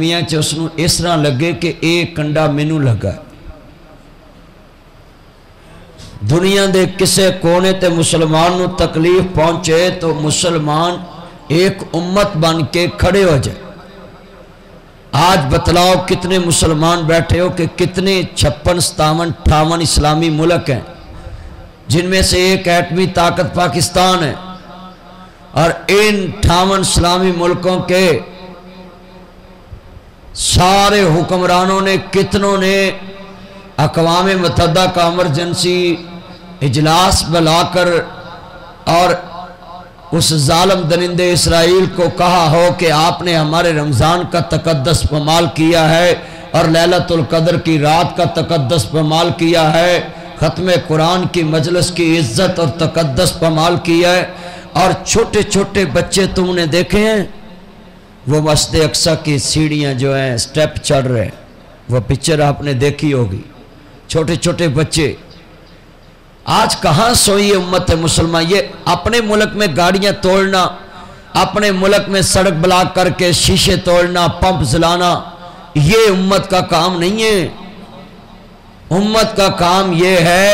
گرمیاں چ اس نوں اس طرح لگے کہ ایک کنڈا مینوں لگا. دنیا دے کسے کونے تے مسلمان نو تکلیف پہنچے تو مسلمان ایک امت بن کے کھڑے ہو جائے. آج بتلاؤ کتنے مسلمان بیٹھے ہو کہ کتنے 56 57 58 اسلامی ملک ہیں جن میں سے ایک ایٹمی طاقت پاکستان ہے، اور ان 58 اسلامی ملکوں کے سارے حکمرانوں نے کتنوں نے اقوام متحدہ کا ایمرجنسی اجلاس بلا کر اور اس ظالم درندے اسرائیل کو کہا ہو کہ آپ نے ہمارے رمضان کا تقدس پامال کیا ہے اور لیلۃ القدر کی رات کا تقدس پامال کیا ہے، ختم قرآن کی مجلس کی عزت اور تقدس پامال کیا ہے، اور چھوٹے چھوٹے بچے تم نے دیکھے ہیں وہ مسجد اقصی کی سیڑھیاں جو ہیں سٹیپ چڑھ رہے ہیں، وہ پکچر آپ نے دیکھی ہوگی. چھوٹے چھوٹے بچے آج کہاں سوئی امت مسلمان. یہ اپنے ملک میں گاڑیاں توڑنا، اپنے ملک میں سڑک بلاک کر کے شیشے توڑنا، پمپ جلانا، یہ امت کا کام نہیں ہے. امت کا کام یہ ہے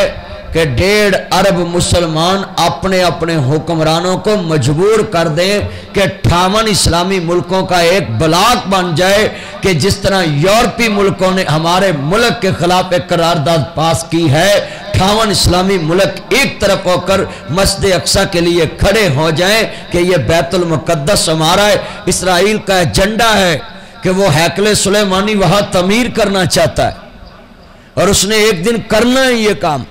کہ 1.5 ارب مسلمان اپنے اپنے حکمرانوں کو مجبور کر دیں کہ 58 اسلامی ملکوں کا ایک بلاک بن جائے کہ جس طرح یورپی ملکوں نے ہمارے ملک کے خلاف ایک قرارداد پاس کی ہے، 58 اسلامی ملک ایک طرف ہو کر مسجد اقصی کے لیے کھڑے ہو جائیں کہ یہ بیت المقدس ہمارا ہے. اسرائیل کا ایجنڈا ہے کہ وہ ہیکل سلیمانی وہاں تعمیر کرنا چاہتا ہے اور اس نے ایک دن کرنا ہے یہ کام.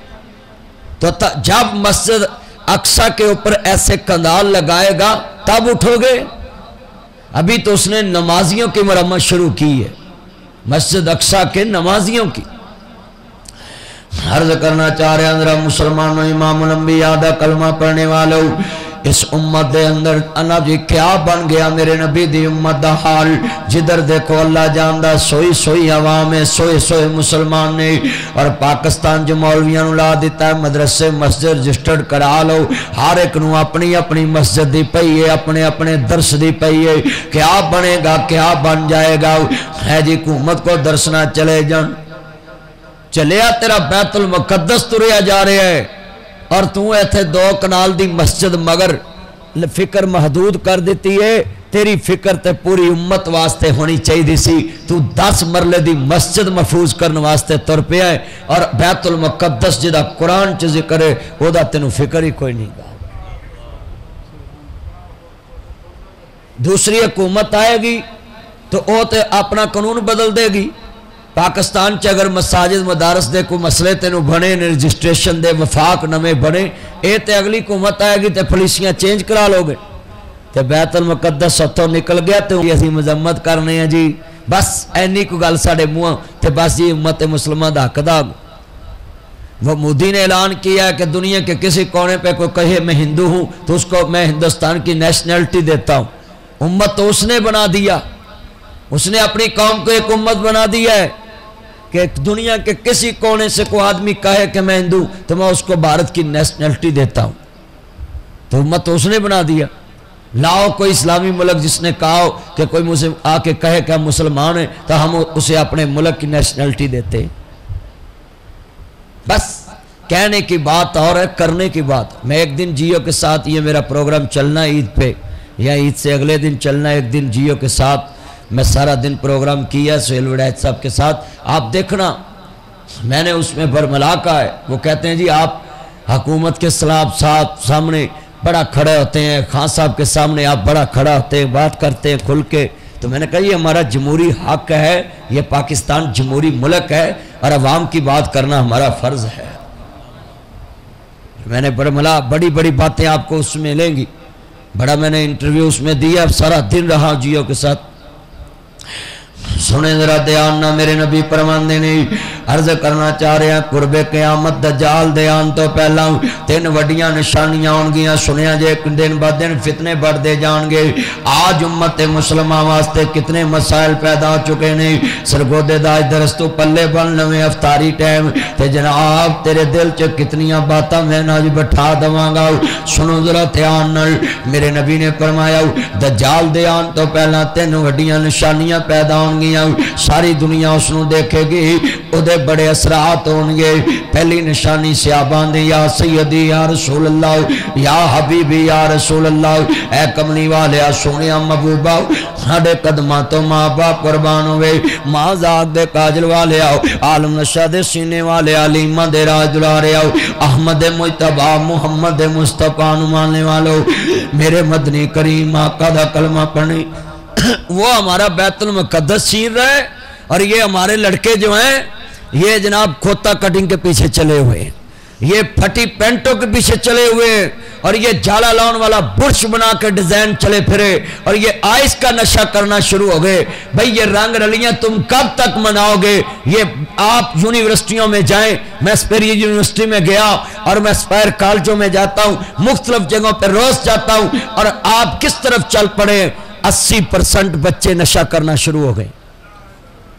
تو جب مسجد اقصی کے اوپر ایسے کندال لگائے گا تب اٹھو گے؟ ابھی تو اس نے نمازیوں کی مرمت شروع کی ہے، مسجد اقصی کے نمازیوں کی. عرض کرنا چاہ رہے ہیں ذرا مسلمانوں، امام الانبیاء دا کلمہ پڑھنے والوں، اس امت دے اندر انا جی کیا بن گیا میرے نبی دی امت دا حال. جدھر دیکھو اللہ جاندہ سوئی سوئی عوام ہے، سوئی سوئی مسلمان نے. اور پاکستان جو مولویاں نو لا دیتا ہے مدرسے مسجد رجسٹرڈ کرا لو، ہر ایک نو اپنی اپنی مسجد دی پئی ہے، اپنے اپنے درس دی پئی ہے. کیا بنے گا، کیا بن جائے گا؟ ہے جی حکومت کو درسنا چلے جان، چلیا تیرا بیت المقدس تریا جا رہے ہے اور تو ایتھے 2 کنال دی مسجد مگر فکر محدود کر دیتی ہے. تیری فکر تے پوری امت واسطے ہونی چاہیے سی. تو 10 مرلے دی مسجد محفوظ کرنے واسطے تر پیا ہے اور بیت المقدس جدا قرآن چ ذکر ہے او دا تینوں فکر ہی کوئی نہیں گا. دوسری حکومت آئے گی تو او تے اپنا قانون بدل دے گی. پاکستان چ اگر مساجد مدارس دے کوئی مسئلے تینوں بنے رجسٹریشن دے وفاق نمے بنے، اے تے اگلی حکومت آئے گی تے پولیسیاں چینج کرا لو گے تے بیت المقدس اتوں نکل گیا تے اسی مذمت کرنے ہیں جی بس اینی کو گل ساڑے منہ تے بس جی امت مسلمہ دا حق دا. وہ مودی نے اعلان کیا ہے کہ دنیا کے کسی کونے پہ کوئی کہے میں ہندو ہوں تو اس کو میں ہندوستان کی نیشنلٹی دیتا ہوں. امت تو اس نے بنا دیا، اس نے اپنی قوم کو ایک امت بنا دیا ہے کہ دنیا کے کسی کونے سے کوئی آدمی کہے کہ میں ہندو تو میں اس کو بھارت کی نیشنلٹی دیتا ہوں. تو امت تو اس نے بنا دیا. لاؤ کوئی اسلامی ملک جس نے کہا ہو کہ کوئی مجھے آ کے کہے کہ ہم مسلمان ہیں تو ہم اسے اپنے ملک کی نیشنلٹی دیتے. بس کہنے کی بات اور ہے، کرنے کی بات. میں ایک دن جیو کے ساتھ یہ میرا پروگرام چلنا عید پہ یا عید سے اگلے دن چلنا، ایک دن جیو کے ساتھ میں سارا دن پروگرام کیا سہیل وڈیت صاحب کے ساتھ. آپ دیکھنا میں نے اس میں برملا کہا ہے. وہ کہتے ہیں جی آپ حکومت کے سامنے بڑا کھڑے ہوتے ہیں، خان صاحب کے سامنے آپ بڑا کھڑا ہوتے ہیں، بات کرتے ہیں کھل کے. تو میں نے کہا یہ ہمارا جمہوری حق ہے، یہ پاکستان جمہوری ملک ہے اور عوام کی بات کرنا ہمارا فرض ہے. میں نے برملا بڑی بڑی باتیں آپ کو اس میں لیں گی. بڑا میں نے انٹرویو اس میں دیا، سارا دن رہا جیو کے ساتھ. سنے ذرا دھیان نہ میرے نبی فرماندے نے عرض کرنا چاہ رہے ہیں قرب قیامت دجال دے آن تو پہلا 3 وڈیاں نشانیاں ہون گیاں سنیا جے دن بعد دن فتنے بڑھ دے جان گے آج امت مسلمہ واسطے کتنے مسائل پیدا ہو چکے نہیں سرگودے داج درستو پلے بن لویں افطاری ٹائم تے جناب تیرے دل چ کتنیاں باتاں میں نہ بٹھا دواں گا سنو ذرا دھیان نال میرے نبی نے فرمایا دجال دے آن تو پہلا 3 وڈیاں نشانیاں پیدا ہون گیاں ساری دنیا اس نو دیکھے گی او دے بڑے اثرات ہون گے پہلی نشانی صحابان دی یا سیدی یا رسول اللہ یا حبیبی یا رسول اللہ اے کملی والے سونیا محبوبہ ساڈے قدماں تو ماں باپ قربان ہوئے ماں ذات دے کاجل والے آؤ عالم نشا دے سینے والے علیمہ دے راج دلارے آؤ احمد مجتبہ محمد مصطفیٰ نمانے والو میرے مدنی کریم آقا دا کلمہ پڑھنی وہ ہمارا بیت المقدس چھین رہے اور یہ ہمارے لڑکے جو ہیں یہ جناب کھوتا کٹنگ کے پیچھے چلے ہوئے ہیں یہ پھٹی پینٹوں کے پیچھے چلے ہوئے ہیں اور یہ جالا لاؤن والا برش بنا کے ڈیزائن چلے پھرے اور یہ آئس کا نشہ کرنا شروع ہو گئے بھئی یہ رنگ رلیاں تم کب تک مناؤ گے یہ آپ یونیورسٹیوں میں جائیں میں اسپیری یونیورسٹی میں گیا اور میں اسپائر کالجوں میں جاتا ہوں مختلف جگہوں پر روز جاتا ہوں اور آپ کس طرف چل پڑے 80% بچے نشہ کرنا شروع ہو گئے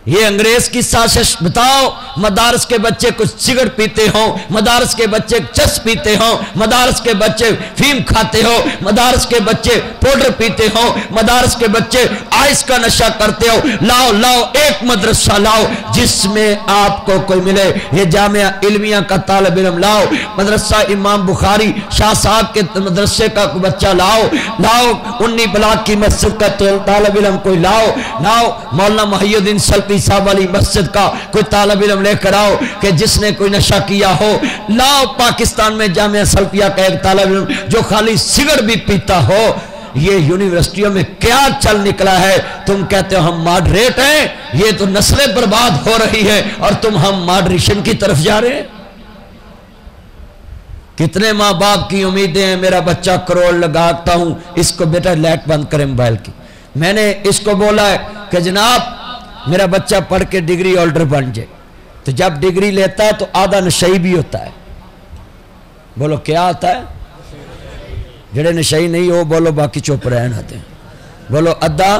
یہ انگریز کی سازش بتاؤ مدارس کے بچے کچھ سگرٹ پیتے ہوں مدارس کے بچے چرس پیتے ہوں مدارس کے بچے فیم کھاتے ہو مدارس کے بچے پوڈر پیتے ہوں مدارس کے بچے آئس کا نشہ کرتے ہو لاؤ ایک مدرسہ لاؤ جس میں آپ کو کوئی ملے یہ جامعہ علمیہ کا طالب علم لاؤ مدرسہ امام بخاری شاہ صاحب کے مدرسے کا بچہ لاؤ 19 بلاک کی مسجد کا طالب علم کوئی لاؤ مولانا محی الدین سلفی صاحب والی مسجد کا کوئی طالب علم لے کر آؤ کہ جس نے کوئی نشہ کیا ہو لاؤ پاکستان میں جامعہ سلفیہ کا ایک طالب علم جو خالی سگرٹ بھی پیتا ہو یہ یونیورسٹیوں میں کیا چل نکلا ہے تم کہتے ہو ہم ماڈریٹ ہیں یہ تو نسلیں برباد ہو رہی ہے اور تم ہم ماڈریشن کی طرف جا رہے ہیں کتنے ماں باپ کی امیدیں ہیں میرا بچہ کروڑ لگاتا ہوں اس کو بیٹا لائٹ بند کرے موبائل کی میں نے اس کو بولا ہے کہ جناب میرا بچہ پڑھ کے ڈگری ہولڈر بن جائے تو جب ڈگری لیتا ہے تو آدھا نشئی بھی ہوتا ہے بولو کیا آتا ہے جڑے نشئی نہیں ہو بولو باقی چوپ رہن آتے ہیں بولو ادھا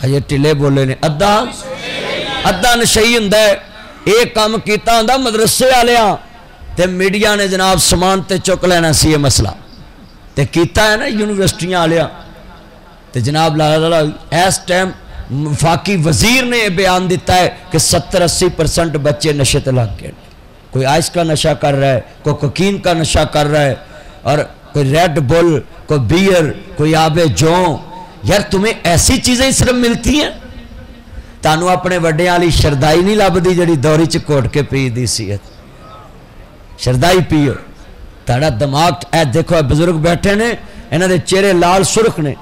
یہ ٹلے بولے نے ادھا نشئی ہوں ایک کام کیتا ہوں مدرسے آلیاں تے میڈیا نے جناب سامان تے چک لینا سی یہ مسئلہ تے کیتا ہے نا یونیورسٹیاں آلیاں تے جناب لالا ایس ٹائم وفاقی وزیر نے بیان دیتا ہے کہ 70-80% بچے نشے تے لگ گئے کوئی آئس کا نشہ کر رہا ہے کوئی کوکین کا نشہ کر رہا ہے اور کوئی ریڈ بل کوئی بیئر کوئی آب جوں یار تمہیں ایسی چیزیں صرف ملتی ہیں تانوں اپنے وڈے والی شردائی نہیں لبدی جڑی دوری چ کوٹ کے پی دی سی شردائی پیو تاڑا دماغ اے دیکھو بزرگ بیٹھے نے انہاں دے چہرے لال سرخ نے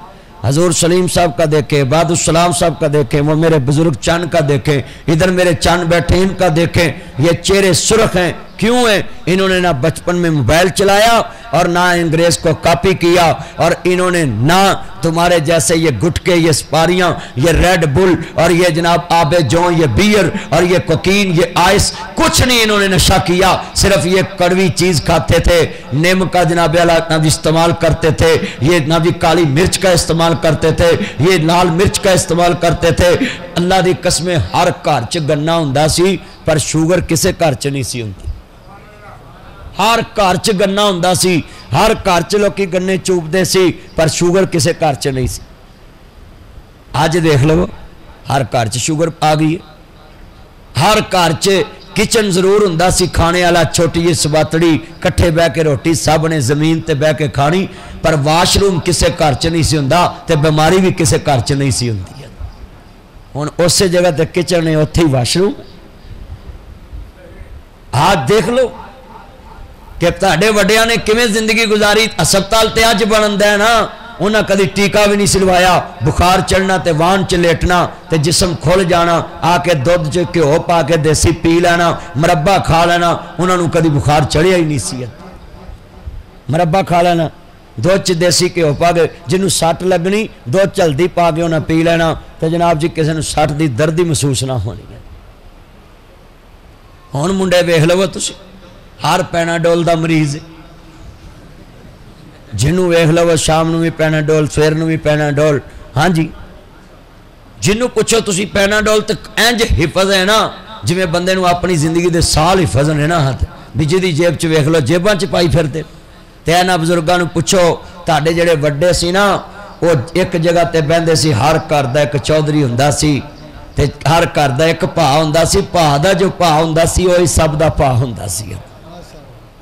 حضور سلیم صاحب کا دیکھیں عباد السلام صاحب کا دیکھیں وہ میرے بزرگ چاند کا دیکھیں ادھر میرے چاند بیٹھے ان کا دیکھیں یہ چہرے سرخ ہیں کیوں ہیں انہوں نے نہ بچپن میں موبائل چلایا اور نہ انگریز کو کاپی کیا اور انہوں نے نہ تمہارے جیسے یہ گٹکے یہ سپاریاں یہ ریڈ بل اور یہ جناب آب جون یہ بیئر اور یہ کوکین یہ آئس کچھ نہیں انہوں نے نشہ کیا صرف یہ کڑوی چیز کھاتے تھے نیم کا جناب نہ بھی استعمال کرتے تھے یہ نہ بھی کالی مرچ کا استعمال کرتے تھے یہ لال مرچ کا استعمال کرتے تھے اللہ دی قسمیں ہر گھر چ گنا ہوندا سی پر شوگر کسے گھر چ نہیں سی ہوندی ہر گھر چ گنا ہوندا سی ہر گھر چ لوکی گنے چوبدے سی پر شوگر کسے گھر چ نہیں سی اج دیکھ لو ہر گھر چ شوگر آ گئی ہر گھر چ کچن ضرور ہوندا سی کھانے والا چھوٹی جی سباتڑی کٹھے بہ کے روٹی سب نے زمین تے بہ کے کھانی پر واش روم کسے گھر چ نہیں سی ہوندا تے بیماری بھی کسے گھر چ نہیں سی ہوندی ہن اسی جگہ تے کچن ہے اوتھے ہی واش روم آج دیکھ لو کہ تہاڈے وڈیاں نے کیویں زندگی گزاری ہسپتال تے اج بندا ہے نا انہاں کدی ٹیکا بھی نہیں سلوایا بخار چڑھنا تے وان چ لیٹنا تے جسم کھل جانا آ کے دودھ چ گھیو پا کے دیسی پی لینا مربا کھا لینا انہاں نوں کدی بخار چڑھیا ہی نہیں سی مربا کھا لینا دودھ چ دیسی گھیو پا کے جنوں سٹ لگنی دودھ چلدی پا کے انہاں پی لینا تے جناب جی کسے نوں سٹ دی درد ہی محسوس نہ ہونی ہن منڈے ویکھ لو تسی ہر پیناڈول دا مریض جنوں ویکھ لو شام نو بھی پیناڈول سویر نو بھی پیناڈول ہاں جی جنوں پوچھو تسی پیناڈول تے انج حفظ ہے نا جویں بندے نو اپنی زندگی دے سال حفظ نے نا ہاتھ بھی جدی جیب چ ویکھ لو جیباں چ پائی پھردے تے انہاں بزرگاں نو پوچھو تہاڈے جڑے وڈے سی نا وہ ایک جگہ تے بہندے سی ہر گھر دا ایک چودھری ہوندا سی تے ہر گھر دا ایک بھا ہوندا سی بھا دا جو بھا ہوندا سی وہی سب دا بھا ہوندا سی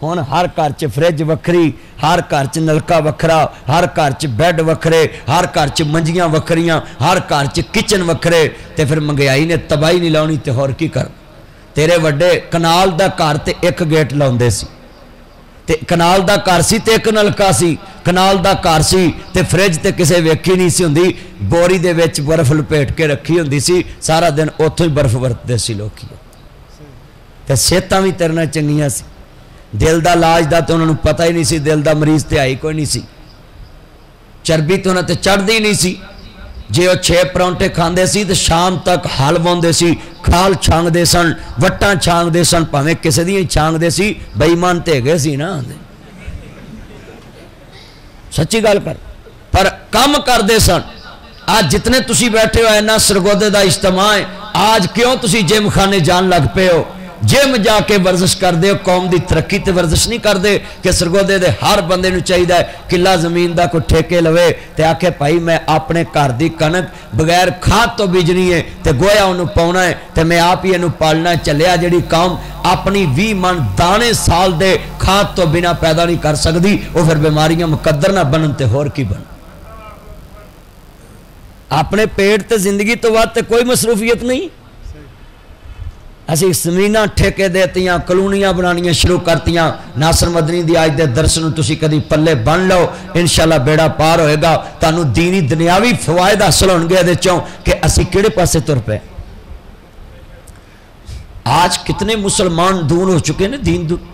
ہن ہر گھر چ فریج وکھری ہر گھر چ نلکا وکھرا ہر گھر چ بیڈ وکھرے ہر گھر چ منجیاں وکھریاں ہر گھر چ کچن وکھرے تے پھر مہنگائی نے تباہی نہیں لاؤنی تے ہور کی کر تیرے وڈے کنال دا گھر تے ایک گیٹ لاؤندے سی تے کنال دا گھر سی تے ایک نلکا سی کنال دا گھر سی تے فریج تے کسے ویکھی نہیں سی ہوندی بوری دے وچ برف لپیٹ کے رکھی ہوندی سی سارا دن اوتھوں ہی برف ورتدے سی لوکی تے صحتاں وی تیرے نال چنگیاں سی دل دا لاج دا تے انہاں نوں پتہ ہی نہیں سی دل دا مریض تے آئی کوئی نہیں سی چربی تے انہاں تے چڑھدی نہیں سی جے وہ 6 پرونٹے کھاندے سی تے شام تک حل واندے سی کھال چھانگ دے سن وٹاں چھانگ دے سن پاویں کسے دی چھانگ دے سی بے ایمان تے گئے سی نا سچی گل کر پر کم کر دے سن آج جتنے تسی بیٹھے ہو اینا سرگودے دا اجتماع ہے آج کیوں تسی جیم خانے جان لگ پے ہو جیم جا کے ورزش کر دے قوم دی ترقی تے ورزش نہیں کر دے کہ سرگودے دے ہر بندے نو چاہیے ہے کلا زمین دا کو ٹھیکے لوے تے آکھے بھائی میں اپنے گھر دی کنک بغیر کھاد تو بیجنی ہے تے گویا انہوں پاؤنا ہے تے میں آپ ہی انہوں پالنا چلیا جڑی قوم اپنی 20 من دانے سال دے کھاد تو بنا پیدا نہیں کر سکتی وہ پھر بیماریاں مقدر نہ بنن تے ہور کی بن اپنے پیٹ تے زندگی تو وقت تے کوئی مصروفیت نہیں اسی زمینہ ٹھیکے دیتیاں کلونیاں بنانیاں شروع کرتیاں ناصر مدنی دی آج دے درسنوں تسی کدی پلے بن لو انشاءاللہ بیڑا پار ہوئے گا تانو دینی دنیاوی فوائد حاصل ہون گے دے چوں کہ اسی کیڑے پاسے تر پہ آج کتنے مسلمان دون ہو چکے ہیں دین دون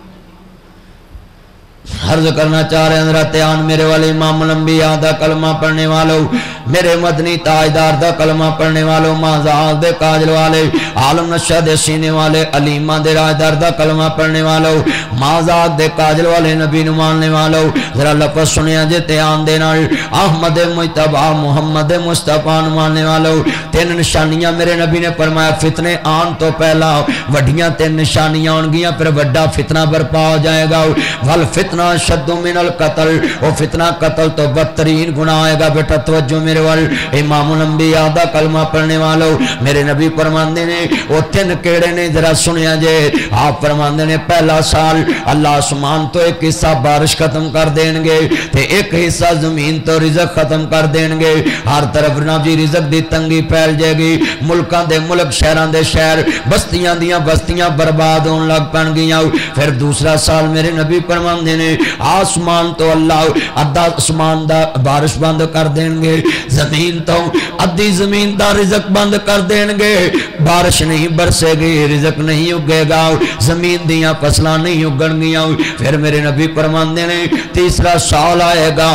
عرض کرنا چاہ رہے ہیں حضرت آن میرے والے امام الانبیاء دا کلمہ پڑھنے والوں میرے مدنی تاجدار دا کلمہ پڑھنے والوں مازال دے کاجل والے عالم نشہ دے سینے والے علیمہ دے راجدار دا کلمہ پڑھنے والوں مازال دے کاجل والے نبی نماننے والوں ذرا لفظ سنیا جتے آن دے نال احمد مجتبہ محمد مصطفیٰ نماننے والوں 3 نشانیاں میرے نبی نے فرمایا فتنے آن تو پہلا وڈیاں 3 نشانیاں ہون گیاں پھر وڈا فتنہ برپا ہو جائے گا والفتنہ شد من القتل وہ فتنہ قتل تو بدترین گناہ آئے گا بیٹا توجہ میرے وال امام الانبیاء دا کلمہ پڑھنے والوں میرے نبی فرماندے نے وہ 3 کیڑے نے ذرا سنیا جے آپ فرماندے نے پہلا سال اللہ آسمان تو ایک حصہ بارش ختم کر دیں گے تے ایک حصہ زمین تو رزق ختم کر دیں گے ہر طرف نہ جی رزق دی تنگی پھیل جائے گی ملکاں دے ملک شہراں دے شہر بستیاں دیاں بستیاں برباد ہون لگ پن گیاں پھر دوسرا سال میرے نبی فرماندے نے آسمان تو اللہ ادھا آسمان دا بارش بند کر دیں گے زمین تو ادھی زمین دا رزق بند کر دیں گے بارش نہیں برسے گی رزق نہیں اگے گا زمین دیاں فصلاں نہیں اگن گیاں پھر میرے نبی فرماندے نے تیسرا سال آئے گا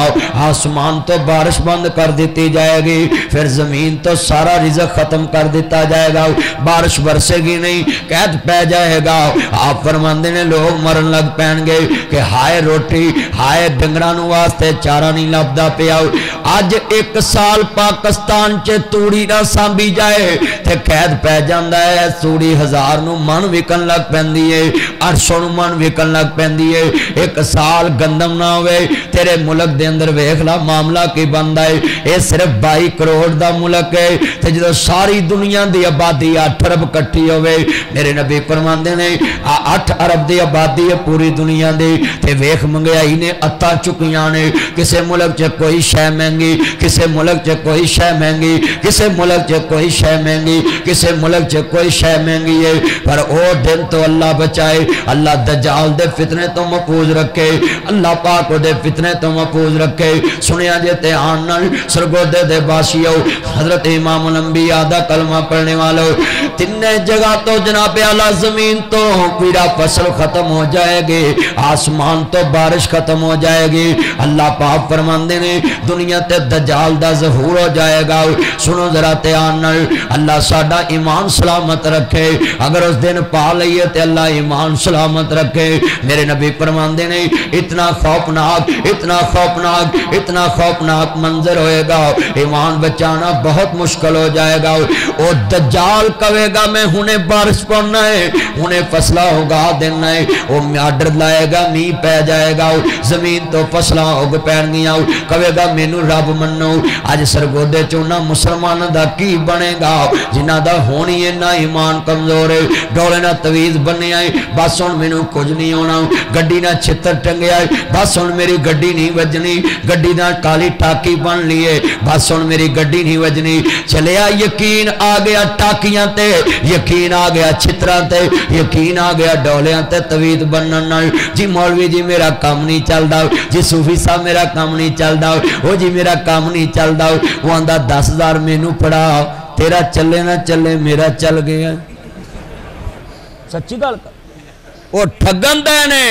آسمان تو بارش بند کر دیتی جائے گی پھر زمین تو سارا رزق ختم کر دیتا جائے گا بارش برسے گی نہیں قید پہ جائے گا آپ فرماندے نے لوگ مرن لگ پہن گے کہ ہائے روٹی ہائے ڈنگرانو واسطے چارہ نہیں لبدا پیا آج 1 سال پاکستان چے توڑی نہ سانبی جائے تے قید پہ جاندہ ہے توڑی 1000 نو من وکن لگ پہندی ہے 800 نو من وکن لگ پہندی ہے 1 سال گندم نہ ہوئے تیرے ملک دے اندر ویکھلا معاملہ کی بندہ ہے اے صرف 22 کروڑ دا ملک ہے تے جدو ساری دنیا دی آبادی 8 ارب کٹھی ہوئے میرے نبی فرماندے نے 8 ارب دی آبادی ہے پوری دنیا دی تے ویکھ منگیائی نے اتا چکیاں نے کسے ملک چے کوئی شے مہنگی کسے ملک چے کوئی شے مہنگی کسے ملک چے کوئی شے مہنگی کسے ملک چے کوئی شے مہنگی ہے پر او دن تو اللہ بچائے اللہ دجال دے فتنے تو محفوظ رکھے اللہ پاک دے فتنے تو محفوظ رکھے سنیا جے آن نال سرگودے دے باشیو حضرت امام الانبیاء دا کلمہ پڑھنے والو 3 جگہ تو جناب اعلیٰ زمین تو پیڑا فصل ختم ہو جائے گے آسمان تو بارش ختم ہو جائے گی۔ اللہ پاک فرماندے نے دنیا تے دجال دا ظہور ہو جائے گا۔ سنو ذرا دھیان نال، اللہ ساڈا ایمان سلامت رکھے، اگر اس دن پا لئیے تے اللہ ایمان سلامت رکھے۔ میرے نبی فرماندے نے اتنا خوفناک اتنا خوفناک اتنا خوفناک منظر ہوئے گا، ایمان بچانا بہت مشکل ہو جائے گا۔ او دجال کہے گا میں ہنے بارش پڑنا ہے، ہنے فصلہ ہوگا دینا ہے، وہ آرڈر لائے گا می پہ جائے گا، زمین تو فصلہ ہوگ پین گیا، کہے گا مینو رب منو۔ آج سرگودے چونا مسلمان دا کی بنے گا جنہ دا ہونی ہے نہ ایمان کمزور ہے، ڈولے نہ تویز بنے آئے بس ہن مینو کچھ نہیں ہونا، گڈی نہ چھتر ٹنگے آئے بس ہن میری گڈی نہیں وجنی، گڈی نہ کالی ٹاکی بن لیے بس ہن میری گڈی نہیں وجنی۔ چلیا یقین آ گیا ٹاکیاں تے، یقین آ گیا چھتراں تے، یقین آ گیا ڈولیاں تے توید بنن نال۔ جی مولوی جی میرا کام نہیں چلدا، جی صوفی صاحب میرا کام نہیں چلدا، او جی میرا کام نہیں چلدا، وہ آندا 10,000 مینو پڑھا، تیرا چلے نہ چلے میرا چل گیا۔ سچی گل وہ ٹھگن دے نے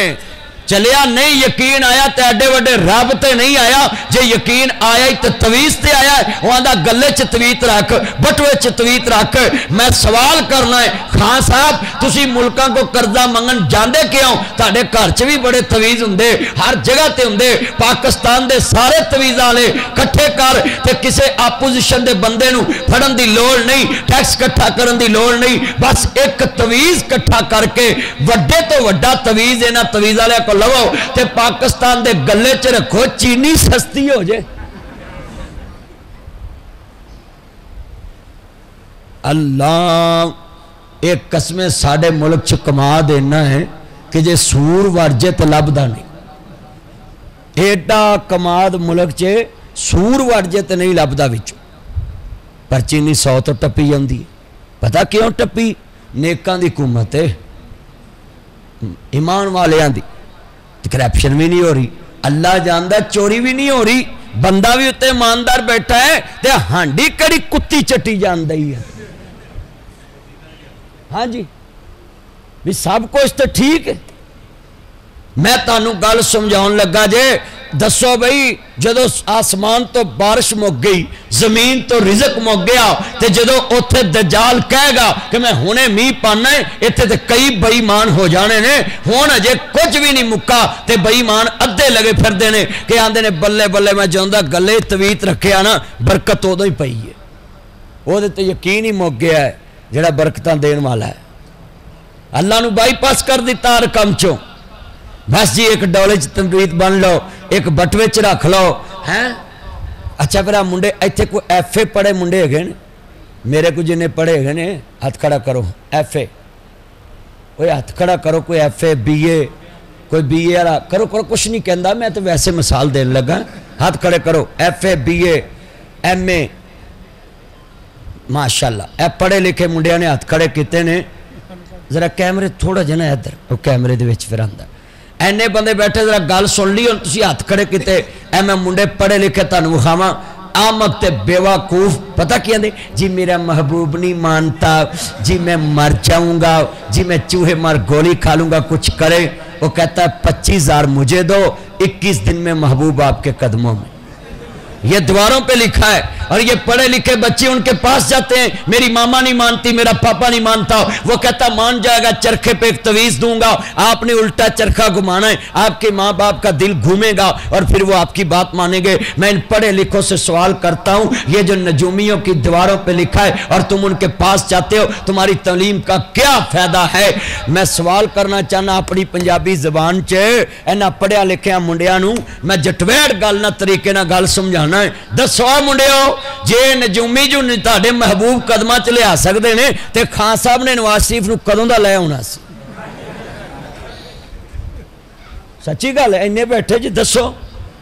چلیا نہیں، یقین آیا تے ایڈے وڈے رب تے نہیں آیا، جے یقین آیا تے تویز تے آیا ہے، وہ آندا گلے چ تویت رکھ، بٹوے چ تویت رکھ۔ میں سوال کرنا ہے خان صاحب تسی ملکاں کو قرضہ منگن جاندے کیوں؟ تہاڈے گھر چ بھی بڑے تویز ہوندے، ہر جگہ تے ہوندے، پاکستان دے سارے تویز والے کٹھے کر تے کسے اپوزیشن دے بندے نو پھڑن دی لوڑ نہیں، ٹیکس کٹھا کرن دی لوڑ نہیں، بس ایک تویز کٹھا کر کے وڈے تو وڈا تویز انہاں تویز والے کو لو تے پاکستان دے گلے چ رکھو، چینی سستی ہو جائے۔ اللہ ایک قسمیں ساڑھے ملک چ کما دینا ہے کہ جے سور ورجے تے لبدا نہیں، ایڈا کماد ملک چ سور ورجے تے نہیں لبدا وچوں، پر چینی 100 تو ٹپی جاندی ہے۔ پتہ کیوں ٹپی؟ نیکاں دی حکومت ہے، ایمان والیاں دی، کرپشن بھی نہیں ہو رہی، اللہ جاندہ چوری بھی نہیں ہو رہی، بندہ بھی اتے ایماندار بیٹھا ہے تے ہانڈی کڑی کتی چٹی جاندہ ہی ہے۔ ہاں جی بھی سب کچھ تو ٹھیک ہے۔ میں تانوں گل سمجھاؤں لگا جے دسو بھئی جدو آسمان تو بارش مک گئی، زمین تو رزق مک گیا، تے جدو اوتھے دجال کہے گا کہ میں ہونے می پانا ہے، ایتھے تے کئی بے ایمان ہو جانے نے، ہون اجے کچھ بھی نہیں مکا تے بے ایمان ادھے لگے پھر دینے کہ آندے نے بلے بلے میں جاندہ گلے تویت رکھے آنا برکت ہو دو ہی پئی ہے، وہ تے یقین ہی مک گیا ہے جڑا برکتاں دین والا ہے۔ اللہ نو بائی پاس کر دیتا رقم چوں، بس جی ایک ڈولے چ تنویت بن لو، ایک بٹوے چ رکھ لو ہیں۔ اچھا پھر منڈے ایتھے کوئی ایف اے پڑھے منڈے ہے نے، میرے کو جنہیں پڑھے ہے نے ہاتھ کھڑا کرو، ایف اے کوئی ہاتھ کھڑا کرو، کوئی ایف اے بی اے، کوئی بی اے والا کرو کرو، کچھ نہیں کہندا، میں تو ویسے مثال دین لگا، ہاتھ کھڑے کرو، F A B A M A, ماشاءاللہ اے پڑھے لکھے منڈیاں نے ہاتھ کھڑے کیتے نے۔ ذرا کیمرے تھوڑا جنا ادھر، وہ کیمرے دے وچ پھر آندا اینے بندے بیٹھے، ذرا گل سن لی اور تسی ہاتھ کھڑے کیتے، اے میں منڈے پڑھے لکھے تانوں وکھاواں، آمد تے بیوقوف پتہ کیا دے جی میرا محبوب نہیں مانتا، جی میں مر جاؤں گا، جی میں چوہے مار گولی کھا لوں گا، کچھ کرے، وہ کہتا ہے 25,000 مجھے دو، 21 دن میں محبوب آپ کے قدموں میں۔ یہ دواروں پہ لکھا ہے، اور یہ پڑھے لکھے بچے ان کے پاس جاتے ہیں، میری ماما نہیں مانتی، میرا پاپا نہیں مانتا، وہ کہتا مان جائے گا، چرخے پہ ایک تویز دوں گا، آپ نے الٹا چرخہ گھمانا ہے، آپ کے ماں باپ کا دل گھومے گا اور پھر وہ آپ کی بات مانیں گے۔ میں ان پڑھے لکھوں سے سوال کرتا ہوں، یہ جو نجومیوں کی دیواروں پہ لکھا ہے اور تم ان کے پاس جاتے ہو، تمہاری تعلیم کا کیا فائدہ ہے؟ میں سوال کرنا چاہنا اپنی پنجابی زبان چ اینا پڑھیا لکھیا منڈیاں نوں میں جٹویڑ گل نہ طریقے نہ گل سمجھانا ہے۔ دسو منڈیو جے نجومی جو تہاڈے محبوب قدماں چ لے آ سکدے نے تے خان صاحب نے نواز شریف نو کدوں دا لے آنا سی؟ سچی گل ہے، اینے بیٹھے جی دسو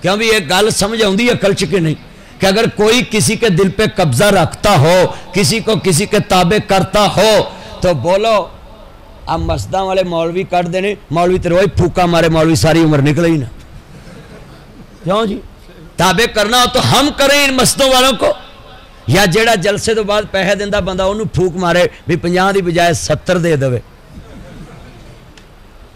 کیوں بھی یہ گل سمجھ آؤندی عقل چ کہ نہیں کہ اگر کوئی کسی کے دل پہ قبضہ رکھتا ہو، کسی کو کسی کے تابع کرتا ہو تو بولو اب مسجداں والے مولوی کٹ دینے، مولوی تے روئی پھوکا مارے، مولوی ساری عمر نکلے ہی نہ، کیوں جی؟ تابع کرنا ہو تو ہم کریں ان مسجدوں والوں کو، یا جیڑا جلسے تو بعد پیسے دیندہ بندہ انہوں پھوک مارے بھی 50 دی بجائے 70 دے دوے،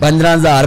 15,000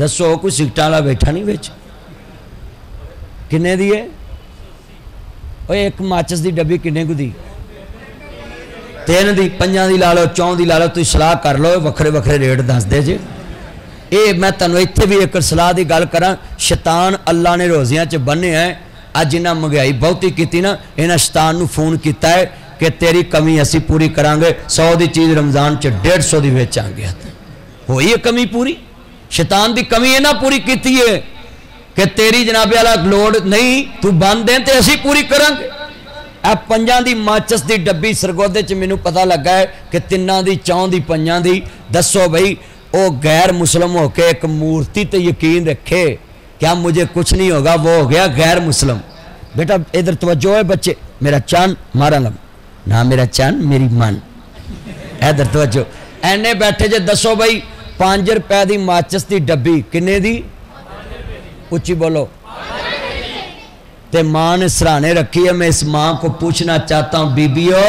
دسو کوئی سگرٹਾਂ والا بیٹھا نہیں وچ کنے دی ہے اوے ایک ماچس دی ڈبی کنے کو دی 3 دی 5 دی لا لو 4 دی لا لو تسی صلاح کر لو وکھرے وکھرے ریٹ دس دے جے اے میں تانوں ایتھے بھی ایک صلاح دی گل کراں شیطان اللہ نے روزیاں چ بننے ہیں اج انہاں مہنگائی بہتی کیتی نا انہاں شیطان نو فون کیتا ہے کہ تیری کمی اسی پوری کران گے 100 دی چیز رمضان چ 150 دی ویچاں گے ہوئی ہے کمی پوری شیطان دی کمی انہاں پوری کیتی ہے کہ تیری جناب والا لوڑ نہیں تو بند دیں تے اسی پوری کران گے اے 5 دی ماچس دی ڈبی سرگودے چ مینوں پتہ لگا ہے کہ 3 دی 4 دی 5 دی دسو بھائی او غیر مسلم ہو کے ایک مورتی تے یقین رکھے کیا مجھے کچھ نہیں ہوگا وہ ہو گیا غیر مسلم بیٹا ادھر توجہ ہے بچے میرا چاند مارا لم نہ میرا چاند میری من ادھر توجہ اینے بیٹھے جے دسو بھائی 5 روپے دی ماچس دی ڈبی کنے دی اچھی بولو تے ماں نے سرانے رکھی ہے میں اس ماں کو پوچھنا چاہتا ہوں بی بیو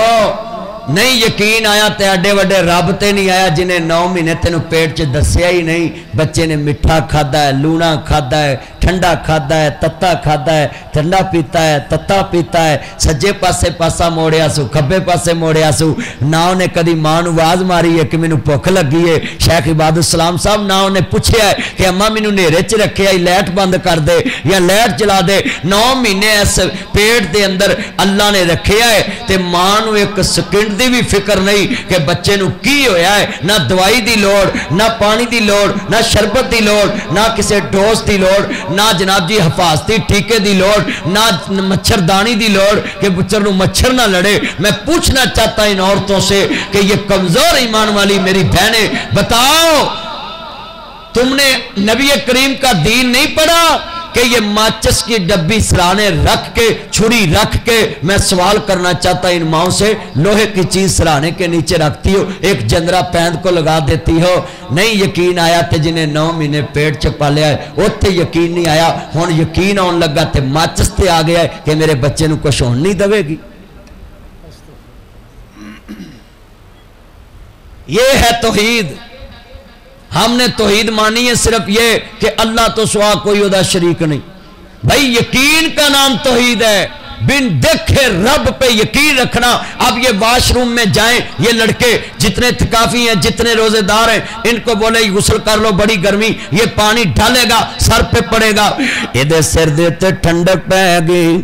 نہیں یقین آیا تے اڈے وڈے رب تے نہیں آیا جنہیں 9 مہینے تینوں پیٹ چ دسیا ہی نہیں بچے نے مٹھا کھادا ہے لونا کھادا ہے ٹھنڈا کھادا ہے تتا کھادا ہے ٹھنڈا پیتا ہے تتا پیتا ہے سجے پاسے پاسا موڑیا سو کھبے پاسے موڑیا سو نہ انہیں کدی ماں نو آواز ماری ہے کہ مینوں بھوک لگی ہے شیخ عباد السلام صاحب نہ انہیں پوچھیا ہے کہ اماں مینوں نیرے چ رکھے آئی لائٹ بند کر دے یا لائٹ چلا دے 9 مہینے اس پیٹ دے اندر اللہ نے رکھے ہے تے ماں نو ایک سیکنڈ دی بھی فکر نہیں کہ بچے نو کی ہویا ہے نہ دوائی دی لوڑ نہ پانی دی لوڑ نہ شربت دی لوڑ نہ کسے ڈوز دی لوڑ نہ جناب جی حفاظتی ٹھیکے دی لوڑ نہ مچھردانی دی لوڑ کہ بچر نو مچھر نہ لڑے میں پوچھنا چاہتا ان عورتوں سے کہ یہ کمزور ایمان والی میری بہنیں بتاؤ تم نے نبی کریم کا دین نہیں پڑھا کہ یہ ماچس کی ڈبی سرانے رکھ کے چھڑی رکھ کے میں سوال کرنا چاہتا ان ماؤں سے لوہے کی چیز سرانے کے نیچے رکھتی ہو ایک جندرہ پیند کو لگا دیتی ہو نہیں یقین آیا تے جنہیں 9 مہینے پیٹ چپا لیا ہے وہ تے یقین نہیں آیا ہون یقین آن لگا تے ماچس تے آ گیا ہے کہ میرے بچے نو کچھ ہون نہیں دوے گی یہ ہے توحید ہم نے توحید مانی ہے صرف یہ کہ اللہ تو سوا کوئی عہدہ شریک نہیں بھائی یقین کا نام توحید ہے بن دیکھے رب پہ یقین رکھنا اب یہ واش روم میں جائیں یہ لڑکے جتنے تکافی ہیں جتنے روزے دار ہیں ان کو بولے غسل کر لو بڑی گرمی یہ پانی ڈالے گا سر پہ پڑے گا یہ دے سر دیتے ٹھنڈک پہ گئی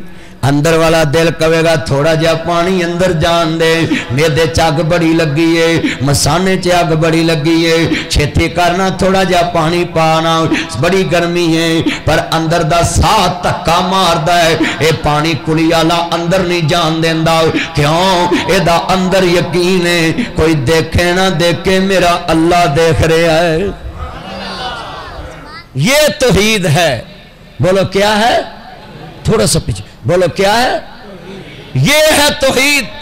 اندر والا دل کہے گا تھوڑا جا پانی اندر جان دے میدے چاگ بڑی لگی ہے مسانے چاگ بڑی لگی ہے چھتی کرنا تھوڑا جا پانی پانا بڑی گرمی ہے پر اندر دا ساتھ تکا مار دا ہے اے پانی کلی آلا اندر نہیں جان دیندہ کیوں اے دا اندر یقین ہے کوئی دیکھے نہ دیکھے میرا اللہ دیکھ رہا ہے یہ توحید ہے بولو کیا ہے تھوڑا سا پیچھے بولو کیا ہے یہ ہے توحید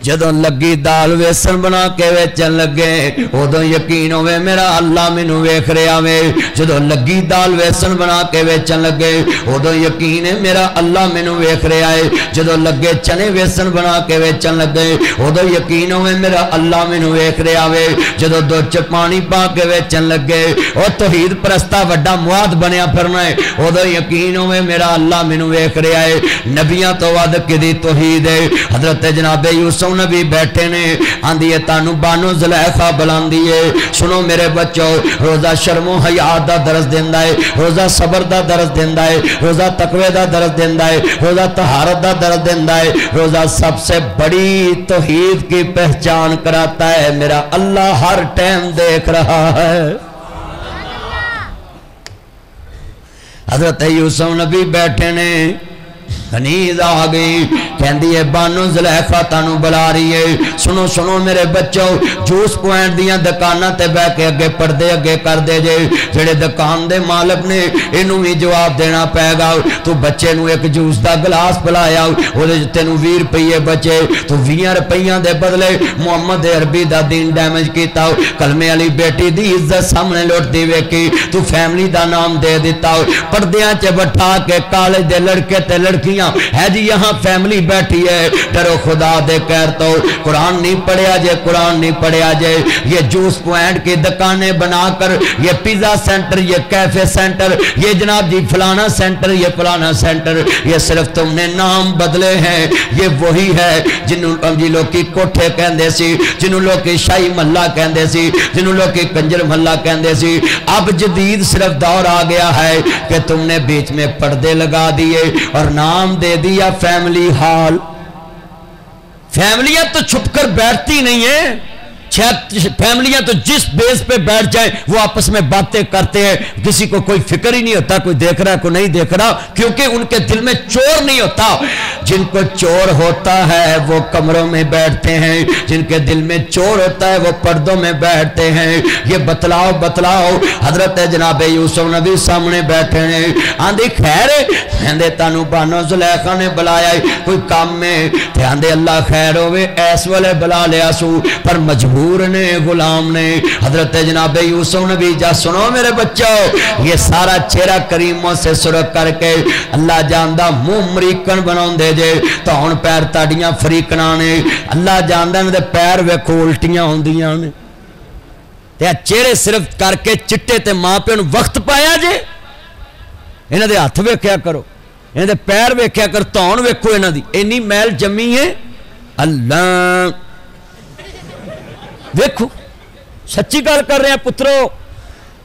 جدوں لگی دال ویسن بنا کے ویچن لگے ادوں یقین ہوئے میرا اللہ مینوں ویکھ رہا وے جدوں لگی دال ویسن بنا کے ویچن لگے ادوں یقین ہے میرا اللہ مینوں ویکھ رہا ہے جدوں لگے چنے ویسن بنا کے ویچن لگے ادوں یقین ہوئے میرا اللہ مینوں ویکھ رہا وے جدوں دودھ پانی پا کے ویچن لگے او توحید پرستا وڈا مواد بنیا پھرنا ہے ادوں یقین ہوئے میرا اللہ مینوں ویکھ رہا ہے نبیاں تو ود کدی توحید ہے حضرت جناب یوسف نبی بیٹھے نے آندھی ہے تانو بانو زلیخا بلاندی ہے سنو میرے بچوں روزہ شرم و حیا دا درس دیندا ہے روزہ صبر دا درس دیندا ہے روزہ تقوی دا درس دیندا ہے روزہ طہارت دا درس دیندا ہے روزہ سب سے بڑی توحید کی پہچان کراتا ہے میرا اللہ ہر ٹائم دیکھ رہا ہے حضرت یوسف نبی بیٹھے نے نیند آ گئی کہندی ہے بانو زلیخا تانو بلا رہی ہے سنو سنو میرے بچوں جوس پوائنٹ دیاں دکاناں تے بہ کے اگے پردے اگے کر دے جے جڑے دکان دے مالک نے اینوں ہی جواب دینا پے گا تو بچے نو ایک جوس دا گلاس پلایا اودے تینوں 20 روپے بچے تو 20 روپیاں دے بدلے محمد عربی دا دین ڈیمیج کیتا کلمے والی بیٹی دی عزت سامنے لوٹ دی ویکھی تو فیملی دا نام دے دیتا پردیاں چ بٹھا کے کالج دے لڑکے تے لڑکی بیٹھیاں ہے جی یہاں فیملی بیٹھی ہے ڈرو خدا دے کہر تو قرآن نہیں پڑھیا جے قرآن نہیں پڑھیا جے یہ جوس پوائنٹ کی دکانیں بنا کر یہ پیزا سینٹر یہ کیفے سینٹر یہ جناب جی فلانا سینٹر یہ فلانا سینٹر یہ صرف تم نے نام بدلے ہیں یہ وہی ہے جنہوں جی لوگ کی کوٹھے کہندے سی جنہوں لوگ کی شاہی محلہ کہندے سی جنہوں لوگ کی کنجر محلہ کہندے سی اب جدید صرف دور آ گیا ہے کہ تم نے بیچ میں پردے لگا دیے اور نام دے دیا فیملی ہال فیملیاں تو چھپ کر بیٹھتی نہیں ہیں فیملیاں تو جس بیس پہ بیٹھ جائیں وہ آپس میں باتیں کرتے ہیں کسی کو کوئی فکر ہی نہیں ہوتا کوئی دیکھ رہا ہے کوئی نہیں دیکھ رہا کیونکہ ان کے دل میں چور نہیں ہوتا جن کو چور ہوتا ہے وہ کمروں میں بیٹھتے ہیں جن کے دل میں چور ہوتا ہے وہ پردوں میں بیٹھتے ہیں یہ بتلاؤ بتلاؤ حضرت جناب یوسف نبی سامنے بیٹھے ہیں آندھی خیر ہے تانو بانو زلیخا نے بلایا کوئی کام میں تے آندھے اللہ خیر ہوئے ایس والے بلا لیا سو پر مجبور نے غلام نے حضرت جناب یوسف نبی جا سنو میرے بچوں یہ سارا چہرہ کریموں سے سرخ کر کے اللہ جاندہ منہ مریکن بناؤں دے جے تو ہن پیر تاڑیاں فریقنا نے اللہ جاندہ نے پیر ویکھو الٹیاں ہوندیاں نے تے چہرے صرف کر کے چٹے تے ماں پہ وقت پایا جے انہاں دے ہاتھ ویکھیا کرو انہاں دے پیر ویکھیا کر تون ویکھو انہاں دی اینی میل جمی ہے اللہ دیکھو سچی گل کر رہے ہیں پترو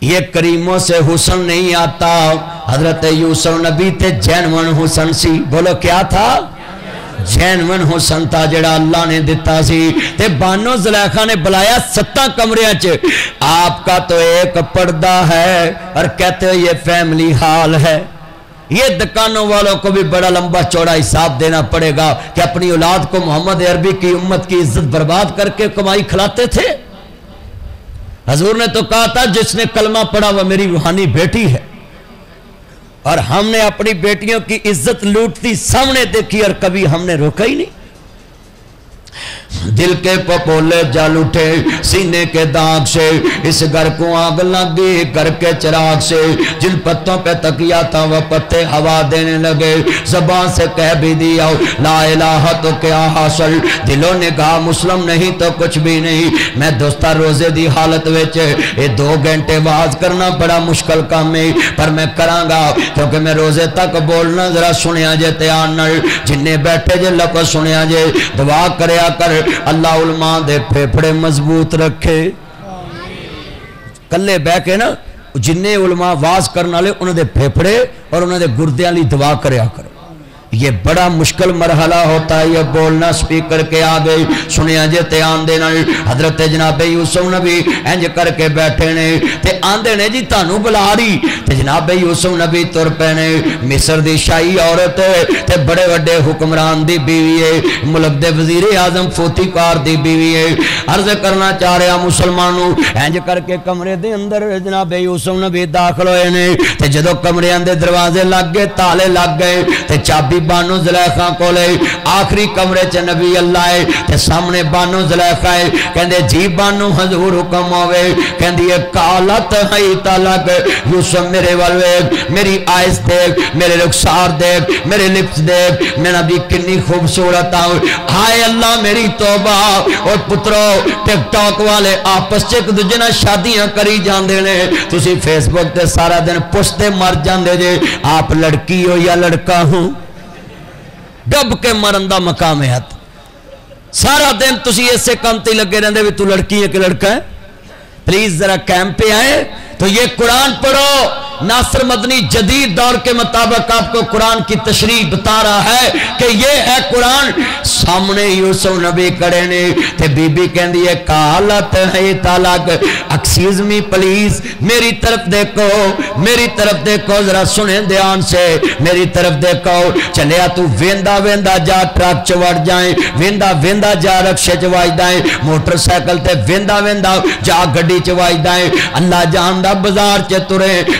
یہ کریموں سے حسن نہیں آتا حضرت یوسف نبی تے جینون حسن سی بولو کیا تھا جینون حسن تھا جڑا اللہ نے دیتا سی تے بانو زلیخا نے بلایا 7 کمرے چ آپ کا تو ایک پردہ ہے اور کہتے ہو یہ فیملی ہال ہے یہ دکانوں والوں کو بھی بڑا لمبا چوڑا حساب دینا پڑے گا کہ اپنی اولاد کو محمد عربی کی امت کی عزت برباد کر کے کمائی کھلاتے تھے حضور نے تو کہا تھا جس نے کلمہ پڑھا وہ میری روحانی بیٹی ہے اور ہم نے اپنی بیٹیوں کی عزت لوٹتی سامنے دیکھی اور کبھی ہم نے روکا ہی نہیں دل کے پپولے جل اٹھے سینے کے داغ سے اس گھر کو آگ لگی گھر کے چراغ سے جن پتوں پہ تکیا تھا وہ پتے ہوا دینے لگے زبان سے کہہ بھی دیا لا الہ تو کیا حاصل دلوں نے کہا مسلم نہیں تو کچھ بھی نہیں میں دوستہ روزے دی حالت وچ یہ 2 گھنٹے واز کرنا بڑا مشکل کام ہے پر میں کراں گا کیونکہ میں روزے تک بولنا ذرا سنیا جے تیان نال جننے بیٹھے جے لفظ سنیا جے دعا کریا کر اللہ علماء دے پھیپھڑے مضبوط رکھے کلے بہ کے نا جننے علماء واز کرنا لے انہوں دے پھیپھڑے اور انہوں دے گردیاں لی دعا کریا کرو یہ بڑا مشکل مرحلہ ہوتا ہے یہ بولنا سپیکر کے آگے سنیا جے تیان دینا حضرت جناب یوسف نبی انج کر کے بیٹھے نے تے آندے نے جی تانو بلا رہی تے جناب یوسف نبی تر پینے مصر دی شاہی عورت تے بڑے وڈے حکمران دی بیوی ہے ملک دے وزیر اعظم فوتی کار دی بیوی ہے عرض کرنا چاہ رہا مسلمانوں انج کر کے کمرے دے اندر جناب یوسف نبی داخل ہوئے نے تے جدو کمرے اندے دروازے لگ گئے تالے لگ گئے تے چابی بانو زلیخا کو لے آخری کمرے چ نبی اللہ ہے تے سامنے بانو زلیخا ہے کہندے جی بانو حضور حکم ہوئے کہندی ہے کالت ہی تلک یوسف میرے والوے میری آئس دیکھ میرے رخسار دیکھ میرے لپس دیکھ میں نبی کنی خوبصورت آؤں ہائے اللہ میری توبہ اور پترو ٹک ٹاک والے آپس چک دجنا شادیاں کری جان دینے تسی فیس بک تے سارا دن پستے مر جان دے جے آپ لڑکی ہو یا لڑکا ہوں ڈب کے مرندہ مقام ہے سارا دن تسی ایسے کام تے لگے رہندے بھی تو لڑکی ہے کہ لڑکا ہے پلیز ذرا کیمپ پہ آئے تو یہ قرآن پڑھو ناصر مدنی جدید دور کے مطابق آپ کو قرآن کی تشریح بتا رہا ہے کہ یہ ہے قرآن سامنے یوسف نبی کڑے نے تے بی بی کہن دیئے کالت ہے طلاق ایکسکیوز می پلیز میری طرف دیکھو ذرا سنیں دھیان سے میری طرف دیکھو چلیا تو ویندا جا ٹرک چوڑ جائیں ویندا جا رکشے چوائی دائیں موٹر سائیکل تے ویندا جا گڈی چوائی دائیں اللہ جاندہ بازار چے ترے